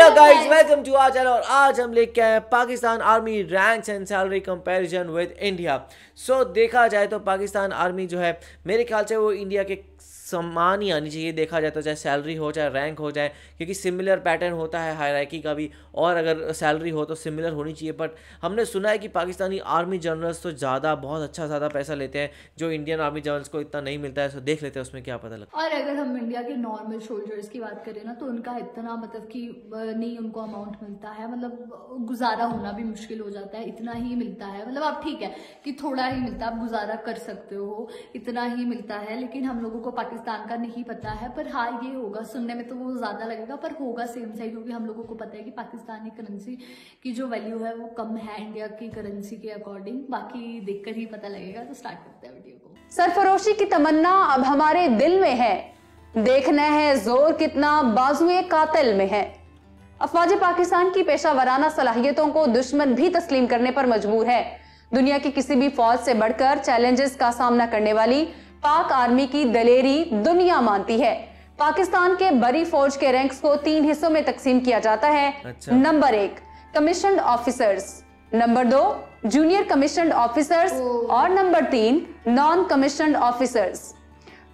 Hello guys, welcome to our channel. और आज हम लेके आए हैं Pakistan army ranks and salary comparison with India. So देखा जाए तो पाकिस्तान आर्मी जो है मेरे ख्याल से वो इंडिया के समान ही आनी चाहिए। देखा जाए तो चाहे सैलरी हो चाहे रैंक हो जाए, क्योंकि सिमिलर पैटर्न होता है हायरार्की का भी, और अगर सैलरी हो तो सिमिलर होनी चाहिए। बट हमने सुना है कि पाकिस्तानी आर्मी जनरल्स तो बहुत ज़्यादा पैसा लेते हैं जो इंडियन आर्मी जनरल्स को इतना नहीं मिलता है। सो देख लेते हैं उसमें क्या पता लगता है। और अगर हम इंडिया के नॉर्मल सोल्जर्स की बात करें ना, तो उनका इतना मतलब कि नहीं उनको अमाउंट मिलता है, मतलब गुजारा होना भी मुश्किल हो जाता है। इतना ही मिलता है, मतलब आप ठीक है कि थोड़ा ही मिलता है, आप गुजारा कर सकते हो, इतना ही मिलता है। लेकिन हम लोगों को पाकिस्तान का नहीं पता है, पर हाँ ये होगा, सुनने में तो वो ज्यादा लगेगा पर होगा सेम सही, क्योंकि हम लोगों को पता है कि पाकिस्तानी करेंसी की जो वैल्यू है वो कम है इंडिया की करेंसी के अकॉर्डिंग। बाकी देखकर ही पता लगेगा। तो स्टार्ट करते हैं वीडियो को। सरफरोशी की तमन्ना अब हमारे दिल में है, देखना है जोर कितना बाजुए कातिल में है। अफवाज पाकिस्तान की पेशावराना सलाहियतों को दुश्मन भी तस्लीम करने पर मजबूर है। दुनिया की किसी भी फौज से बढ़कर चैलेंजेस का सामना करने वाली पाक आर्मी की दलेरी दुनिया मानती है। पाकिस्तान के बड़ी फौज के रैंक्स को 3 हिस्सों में तकसीम किया जाता है। अच्छा। Number 1 commissioned officers, number 2 junior commissioned officers और नंबर 3 नॉन कमीशन्ड ऑफिसर्स।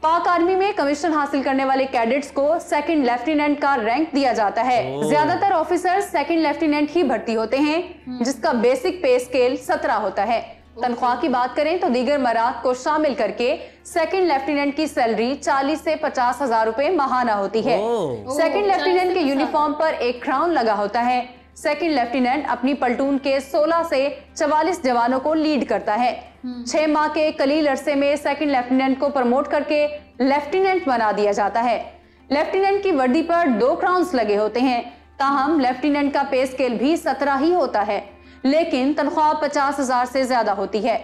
पाक आर्मी में कमीशन हासिल करने वाले कैडेट्स को सेकंड लेफ्टिनेंट का रैंक दिया जाता है। ज्यादातर ऑफिसर्स सेकंड लेफ्टिनेंट ही भर्ती होते हैं, जिसका बेसिक पे स्केल 17 होता है। तनख्वाह की बात करें तो दीगर मराद को शामिल करके सेकंड लेफ्टिनेंट की सैलरी 40 से 50 हजार रुपए माहाना होती है। सेकंड लेफ्टिनेंट के यूनिफॉर्म पर एक क्राउन लगा होता है। सेकंड लेफ्टिनेंट अपनी पल्टून के 16 से 44 जवानों को लीड करता है। 6 माह के कलील अरसे में सेकंड लेफ्टिनेंट को प्रमोट करके लेफ्टिनेंट बना दिया जाता है। लेफ्टिनेंट की वर्दी पर 2 क्राउन्स लगे होते हैं। ताहम लेफ्टिनेंट का पे स्केल भी 17 ही होता है, लेकिन तनख्वाह 50 हजार से ज्यादा होती है।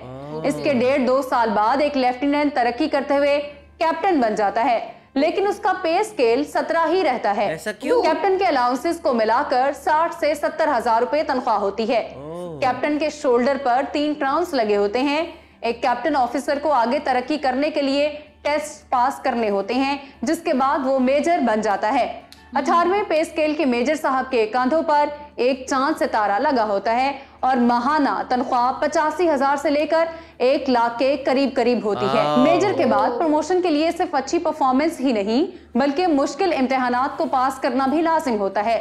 इसके 1.5-2 साल बाद एक लेफ्टिनेंट तरक्की करते हुए कैप्टन बन जाता है, लेकिन उसका पे स्केल 17 ही रहता है। ऐसा क्यों? कैप्टन के अलाउंसेस को मिलाकर 60 से 70 हजार रुपए तनख्वाह होती है। कैप्टन के शोल्डर पर 3 क्राउन्स लगे होते हैं। एक कैप्टन ऑफिसर को आगे तरक्की करने के लिए टेस्ट पास करने होते हैं, जिसके बाद वो मेजर बन जाता है। 18वें पे स्केल के मेजर साहब के कंधों पर एक चांद सितारा लगा होता है और माहाना तनख्वाह 85 हजार से लेकर 1 लाख के करीब करीब होती है। मेजर के बाद प्रमोशन के लिए सिर्फ अच्छी परफॉर्मेंस ही नहीं, बल्कि मुश्किल इम्तिहानात को पास करना भी लाजिम होता है।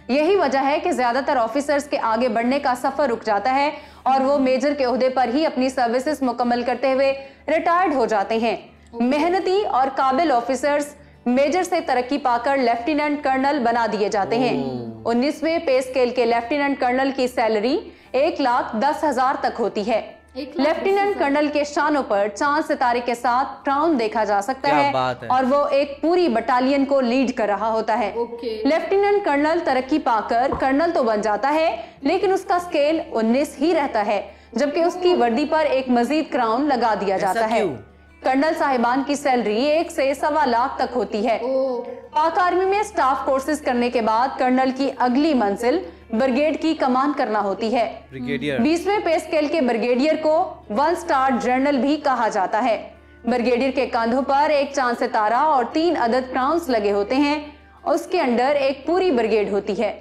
यही वजह है कि ज्यादातर ऑफिसर्स के आगे बढ़ने का सफर रुक जाता है और वो मेजर के ओहदे पर ही अपनी सर्विसेज मुकम्मल करते हुए रिटायर्ड हो जाते हैं। मेहनती और काबिल ऑफिसर्स मेजर से तरक्की पाकर लेफ्टिनेंट कर्नल बना दिए जाते हैं। 19वें पे स्केल के लेफ्टिनेंट कर्नल की सैलरी 1,10,000 तक होती है। लेफ्टिनेंट कर्नल के शानों पर चांद सितारे के साथ क्राउन देखा जा सकता है और वो एक पूरी बटालियन को लीड कर रहा होता है। लेफ्टिनेंट कर्नल तरक्की पाकर कर्नल तो बन जाता है, लेकिन उसका स्केल 19 ही रहता है, जबकि उसकी वर्दी पर एक मजीद क्राउन लगा दिया जाता है। कर्नल साहिबान की सैलरी 1 से 1.25 लाख तक होती है। पाक आर्मी में स्टाफ कोर्सेज करने के बाद कर्नल की अगली मंजिल ब्रिगेड की कमान करना होती है। 20वें पे स्केल के ब्रिगेडियर को 1 स्टार जनरल भी कहा जाता है। ब्रिगेडियर के कंधों पर एक चांद सितारा और 3 अदद क्राउन्स लगे होते हैं। उसके अंडर एक पूरी ब्रिगेड होती है।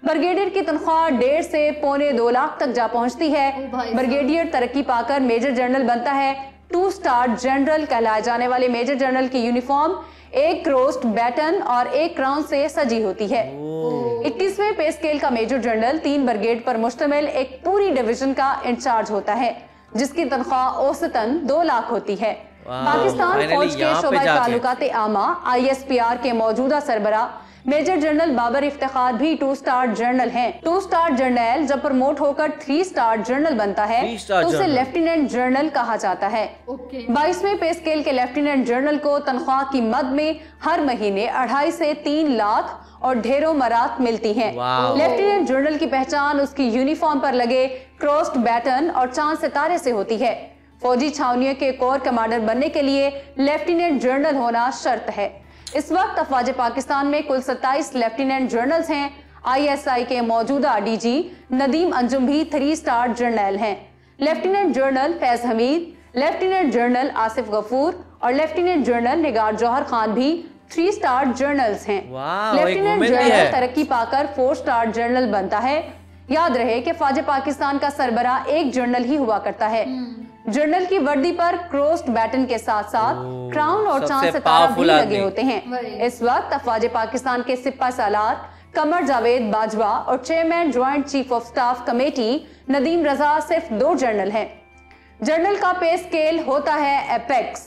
ब्रिगेडियर की तनख्वाह 1.5 से 1.25-2 लाख तक जा पहुंचती है। ब्रिगेडियर तरक्की पाकर मेजर जनरल बनता है। 2 स्टार जनरल कहलाए जाने वाले मेजर जनरल की यूनिफॉर्म एक क्रोस्ट बैटन और एक क्राउन से सजी होती है। 21वें पे स्केल का मेजर जनरल 3 ब्रिगेड पर मुश्तमिल एक पूरी डिवीजन का इंचार्ज होता है, जिसकी तनख्वाह औसतन 2 लाख होती है। पाकिस्तान फौज के शोबा ताल्लुकात आमा ISPR के मौजूदा सरबरा मेजर जनरल बाबर इफ्तिखार भी 2 स्टार जनरल हैं। 2 स्टार जनरल जब प्रमोट होकर 3 स्टार जनरल बनता है तो उसे लेफ्टिनेंट जनरल कहा जाता है। 22वें पे स्केल के लेफ्टिनेंट जनरल को तनख्वाह की मद में हर महीने 2.5 से 3 लाख और ढेरों मरात मिलती हैं। लेफ्टिनेंट जनरल की पहचान उसकी यूनिफॉर्म पर लगे क्रॉस्ड बैटन और चांद सितारे से होती है। फौजी छावनियों के कोर कमांडर बनने के लिए लेफ्टिनेंट जनरल होना शर्त है। इस वक्त अफवाज पाकिस्तान में कुल 27 लेफ्टिनेंट जनरल्स हैं। ISI के मौजूदा DG नदीम अंजुम भी 3 स्टार जनरल हैं। Lieutenant general Faiz Hameed, lieutenant general Asif Ghafoor और लेफ्टिनेंट जनरल निगार जौहर खान भी 3 स्टार जनरल्स हैं। वाह, लेफ्टिनेंट एक woman भी जनरल है। तरक्की पाकर 4 स्टार जनरल बनता है। याद रहे कि फौज पाकिस्तान का सरबराह एक जनरल ही हुआ करता है। जनरल की वर्दी पर क्रॉस्ड बैटन के साथ साथ क्राउन और चांद सबसे सितारा भी powerful लगे आदमी। होते हैं। इस वक्त फौज पाकिस्तान के सिपा सालार कमर जावेद बाजवा और chairman joint chief of staff committee Nadeem Raza सिर्फ 2 जनरल हैं। जनरल का पे स्केल होता है एपेक्स।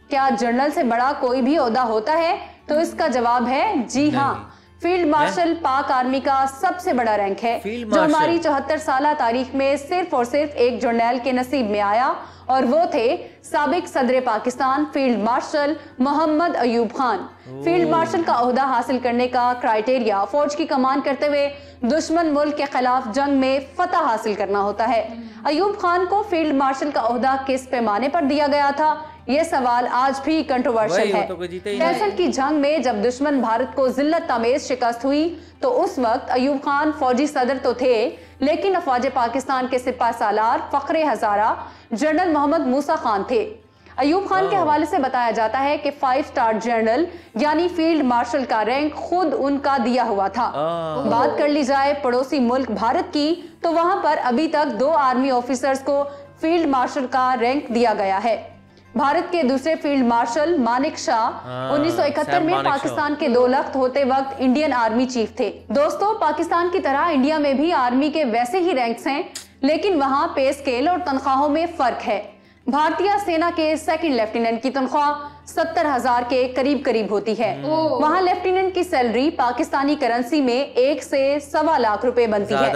क्या जनरल से बड़ा कोई भी ओहदा होता है? तो इसका जवाब है जी हाँ। फील्ड मार्शल पाक आर्मी का सबसे बड़ा रैंक है, फील्ड जो मार्शल। हमारी 74 साल तारीख में सिर्फ और सिर्फ एक जर्नैल के नसीब में आया, और वो थे साबिक सदर Pakistan field marshal Mohammad Ayub Khan. Field marshal का ओहदा हासिल करने का क्राइटेरिया फौज की कमान करते हुए दुश्मन मुल्क के खिलाफ जंग में फतह हासिल करना होता है। अयूब खान को फील्ड मार्शल का ओहदा किस पैमाने पर दिया गया था, ये सवाल आज भी कंट्रोवर्शियल है। 65 की जंग में जब दुश्मन भारत को जिल्लत तामेज शिकस्त हुई तो उस वक्त अयूब खान फौजी सदर तो थे, लेकिन अफवाज पाकिस्तान के सिपा सालार फखरे हजारा जनरल मोहम्मद मूसा खान थे। अयूब खान के हवाले से बताया जाता है कि 5 स्टार जनरल यानी फील्ड मार्शल का रैंक खुद उनका दिया हुआ था। बात कर ली जाए पड़ोसी मुल्क भारत की, तो वहां पर अभी तक 2 आर्मी ऑफिसर्स को फील्ड मार्शल का रैंक दिया गया है। भारत के दूसरे फील्ड मार्शल मानिक शाह 1971 में पाकिस्तान के 2 लख्त होते वक्त इंडियन आर्मी चीफ थे। दोस्तों, पाकिस्तान की तरह इंडिया में भी आर्मी के वैसे ही रैंक्स हैं, लेकिन वहां पे स्केल और तनख्वाहों में फर्क है। भारतीय सेना के सेकंड लेफ्टिनेंट की तनख्वाह 70,000 के करीब करीब होती है। वहाँ लेफ्टिनेंट की सैलरी पाकिस्तानी करेंसी में 1 से 1.25 लाख रुपए बनती है।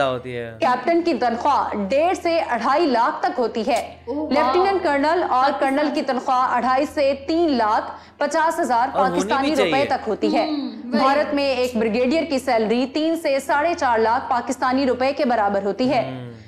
कैप्टन की तनख्वाह 1.5 से 2.5 लाख तक होती है। लेफ्टिनेंट कर्नल और कर्नल की तनख्वाह 2.5 से 3,50,000 पाकिस्तानी रुपए तक होती है। भारत में एक ब्रिगेडियर की सैलरी 3 से 4.5 लाख पाकिस्तानी रुपए के बराबर होती है।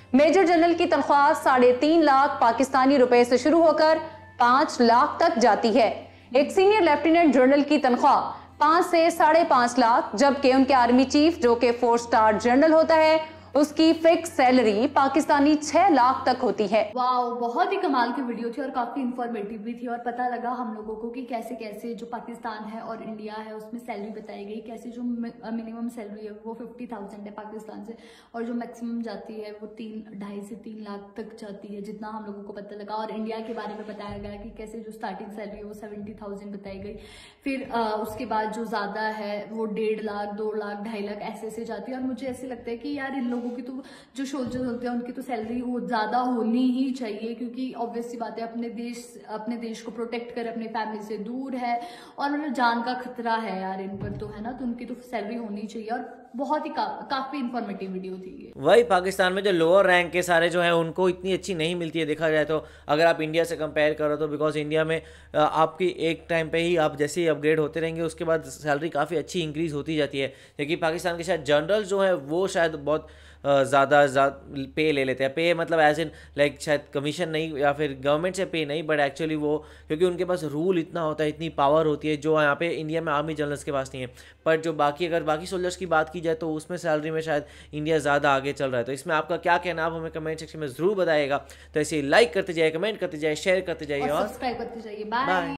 मेजर जनरल की तनख्वाह 3.5 लाख पाकिस्तानी रुपए से शुरू होकर 5 लाख तक जाती है। एक सीनियर लेफ्टिनेंट जनरल की तनख्वाह 5 से 5.5 लाख, जबकि उनके आर्मी चीफ जो कि 4 स्टार जनरल होता है, उसकी फिक्स सैलरी पाकिस्तानी 6 लाख तक होती है। वाओ, बहुत ही कमाल की वीडियो थी और काफी इंफॉर्मेटिव भी थी, और पता लगा हम लोगों को कि कैसे कैसे जो पाकिस्तान है और इंडिया है उसमें सैलरी बताई गई, कैसे जो मिनिमम सैलरी है वो 50,000 है पाकिस्तान से, और जो मैक्सिमम जाती है वो 2.5 से 3 लाख तक जाती है, जितना हम लोगों को पता लगा। और इंडिया के बारे में बताया गया कि कैसे जो स्टार्टिंग सैलरी है वो 70,000 बताई गई, फिर उसके बाद जो ज्यादा है वो 1.5 लाख 2 लाख 2.5 लाख ऐसे जाती है। और मुझे ऐसे लगता है कि यार इन लोगों की तो जो सोल्जर्स होते हैं उनकी तो सैलरी वो ज्यादा होनी ही चाहिए, क्योंकि ऑब्वियस सी बात है अपने देश को प्रोटेक्ट कर अपने फैमिली से दूर है और मतलब जान का खतरा है यार इन पर, तो है ना, तो उनकी तो सैलरी होनी चाहिए। और बहुत ही काफी इंफॉर्मेटिव वीडियो थी ये। वही पाकिस्तान में जो लोअर रैंक के सारे जो है उनको इतनी अच्छी नहीं मिलती है देखा जाए तो, अगर आप इंडिया से कंपेयर करो तो, बिकॉज इंडिया में आपकी एक टाइम पे ही आप जैसे ही अपग्रेड होते रहेंगे उसके बाद सैलरी काफ़ी अच्छी इंक्रीज होती जाती है। क्योंकि पाकिस्तान के शायद जनरल जो है वो शायद बहुत ज़्यादा पे ले लेते हैं। पे मतलब एज इन लाइक शायद कमीशन नहीं या फिर गवर्नमेंट से पे नहीं, बट एक्चुअली वो क्योंकि उनके पास रूल इतना होता है, इतनी पावर होती है जो यहाँ पे इंडिया में आर्मी जनरल्स के पास नहीं है। पर जो अगर बाकी सोल्जर्स की बात की जाए तो उसमें सैलरी में शायद इंडिया ज़्यादा आगे चल रहा है। तो इसमें आपका क्या कहना, आप हमें कमेंट सेक्शन में ज़रूर बताइएगा। तो ऐसे लाइक करते जाइए, कमेंट करते जाइए, शेयर करते जाइए और सब्सक्राइब करते जाइए। बाय।